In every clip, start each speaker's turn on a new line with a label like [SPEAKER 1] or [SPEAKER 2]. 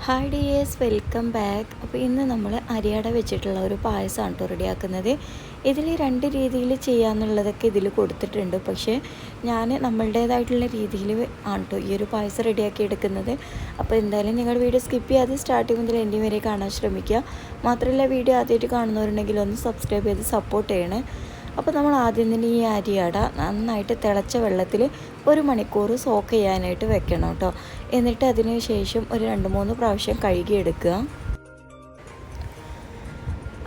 [SPEAKER 1] Hi dears, welcome back. അപ്പോൾ ഇന്ന് നമ്മൾ അരിയട വെച്ചിട്ടുള്ള ഒരു പായസമാണ് കേട്ടോ റെഡിയാക്കുന്നത്. ഇതിൽ രണ്ട് രീതിയിൽ ചെയ്യാമെന്നുള്ളതൊക്കെ ഇതിൽ കൊടുത്തിട്ടുണ്ട്. പക്ഷേ ഞാൻ നമ്മളുടേതായിട്ടുള്ള രീതിയിൽ ആണ് കേട്ടോ ഈ ഒരു പായസം റെഡിയാക്കി എടുക്കുന്നത്. അപ്പോൾ എന്തായാലും നിങ്ങൾ വീഡിയോ സ്കിപ്പ് ചെയ്യാതെ സ്റ്റാർട്ടിങ് മുതൽ എൻഡ് വരെ കാണാൻ ശ്രമിക്കുക. മാത്രമല്ല, വീഡിയോ ആദ്യമായിട്ട് കാണുന്നവരുണ്ടെങ്കിൽ ഒന്ന് സബ്സ്ക്രൈബ് ചെയ്ത് സപ്പോർട്ട് ചെയ്യണേ. അപ്പോൾ നമ്മൾ ആദ്യം തന്നെ ഈ അരിയട നന്നായിട്ട് തിളച്ച വെള്ളത്തിൽ 1 മണിക്കൂർ സോക്ക് ചെയ്യാനായിട്ട് വെക്കണം കേട്ടോ. എന്നിട്ട് അതിന് ശേഷം ഒരു 2-3 പ്രാവശ്യം കഴുകിയെടുക്കുക.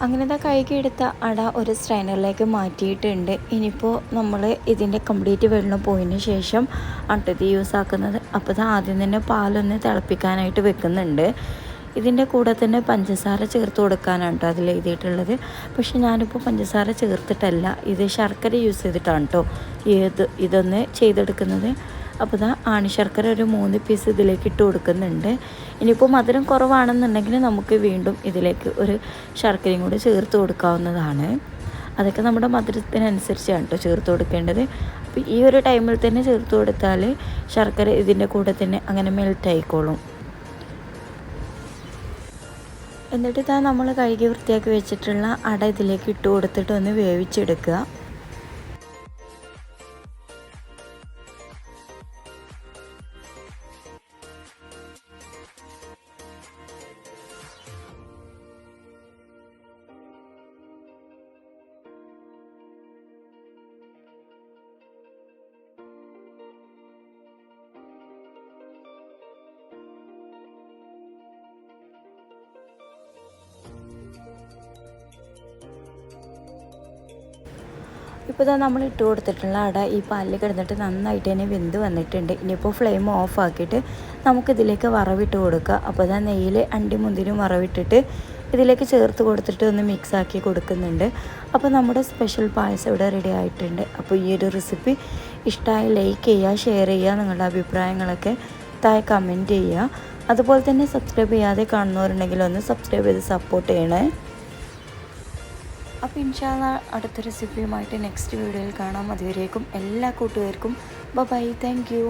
[SPEAKER 1] അങ്ങനെ കഴുകിയെടുത്ത അട ഒരു സ്ട്രെയിനറിലേക്ക് മാറ്റിയിട്ടുണ്ട്. ഇനിയിപ്പോൾ നമ്മൾ ഇതിൻ്റെ കംപ്ലീറ്റ് വെള്ളം പോയതിന് ശേഷം ഇത് യൂസ് ആക്കുന്നത്. അപ്പോൾ ആദ്യം തന്നെ പാലൊന്ന് തിളപ്പിക്കാനായിട്ട് വെക്കുന്നുണ്ട്. ഇതിൻ്റെ കൂടെ തന്നെ പഞ്ചസാര ചേർത്ത് കൊടുക്കാനാണ് കേട്ടോ അതിൽ എഴുതിയിട്ടുള്ളത്. പക്ഷേ ഞാനിപ്പോൾ പഞ്ചസാര ചേർത്തിട്ടല്ല, ഇത് ശർക്കര യൂസ് ചെയ്തിട്ടാണ് കേട്ടോ ഇതൊന്ന് ചെയ്തെടുക്കുന്നത്. അപ്പോൾ ആണി ശർക്കര ഒരു 3 പീസ് ഇതിലേക്ക് ഇട്ട് കൊടുക്കുന്നുണ്ട്. ഇനിയിപ്പോൾ മധുരം കുറവാണെന്നുണ്ടെങ്കിൽ നമുക്ക് വീണ്ടും ഇതിലേക്ക് ഒരു ശർക്കരയും കൂടി ചേർത്ത് കൊടുക്കാവുന്നതാണ്. അതൊക്കെ നമ്മുടെ മധുരത്തിനനുസരിച്ചാണ് കേട്ടോ ചേർത്ത് കൊടുക്കേണ്ടത്. അപ്പോൾ ഈ ഒരു ടൈമിൽ തന്നെ ചേർത്ത് കൊടുത്താൽ ശർക്കര ഇതിൻ്റെ കൂടെ തന്നെ അങ്ങനെ മെൽറ്റ് ആയിക്കോളും. എന്നിട്ട് നമ്മൾ കഴുകി വൃത്തിയാക്കി വെച്ചിട്ടുള്ള അട ഇതിലേക്ക് ഇട്ട് കൊടുത്തിട്ട് ഒന്ന് വേവിച്ചെടുക്കുക. ഇപ്പോൾ നമ്മൾ ഇട്ട് കൊടുത്തിട്ടുള്ള അട ഈ പാലിൽ കിടന്നിട്ട് നന്നായിട്ട് തന്നെ വെന്ത് വന്നിട്ടുണ്ട്. ഇനിയിപ്പോൾ ഫ്ലെയിം ഓഫ് ആക്കിയിട്ട് നമുക്കിതിലേക്ക് വറവിട്ട് കൊടുക്കുക. അപ്പോൾ നെയ്യിൽ അണ്ടിമുന്തിരിയും വറവിട്ടിട്ട് ഇതിലേക്ക് ചേർത്ത് കൊടുത്തിട്ട് ഒന്ന് മിക്സ് ആക്കി കൊടുക്കുന്നുണ്ട്. അപ്പോൾ നമ്മുടെ സ്പെഷ്യൽ പായസം ഇവിടെ റെഡി ആയിട്ടുണ്ട്. അപ്പോൾ ഈ ഒരു റെസിപ്പി ഇഷ്ടമായി ലൈക്ക് ചെയ്യുക, ഷെയർ ചെയ്യുക, നിങ്ങളുടെ അഭിപ്രായങ്ങളൊക്കെ താഴെ കമൻറ്റ് ചെയ്യുക. അതുപോലെ തന്നെ സബ്സ്ക്രൈബ് ചെയ്യാതെ കാണുന്നവരുണ്ടെങ്കിൽ ഒന്ന് സബ്സ്ക്രൈബ് ചെയ്ത് സപ്പോർട്ട് ചെയ്യണേ. അപ്പോൾ ഇൻഷാ അല്ലാഹ് അടുത്ത റെസിപ്പിയുമായിട്ട് നെക്സ്റ്റ് വീഡിയോയിൽ കാണാം. അതുവരേക്കും എല്ലാ കൂട്ടുകാർക്കും ബൈ. Thank you.